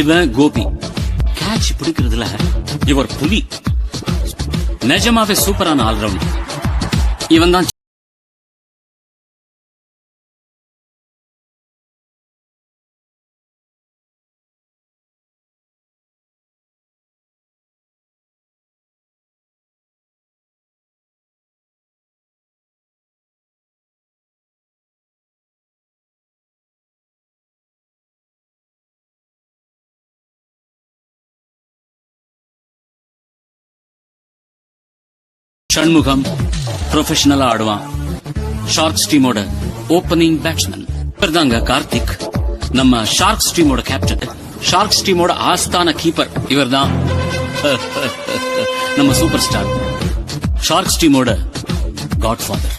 இவன் கோபி. கேட்ச் பிடிக்கிறதுல இவர் புலி. நிஜமாவே சூப்பரான ஆல்ரவுண்டர். இவன் தான் ஷண்முகம். ப்ரொஃபஷனலா ஆடுவான். ஷார்க்ஸ் டீமோட ஓப்பனிங் பேட்ஸ்மேன். இவர்தாங்க கார்த்திக், நம்ம ஷார்க்ஸ் டீமோட கேப்டன். ஷார்க்ஸ் டீமோட ஆஸ்தான கீப்பர் இவர்தான். நம்ம சூப்பர் ஸ்டார், ஷார்க்ஸ் டீமோட காட்ஃபாதர்.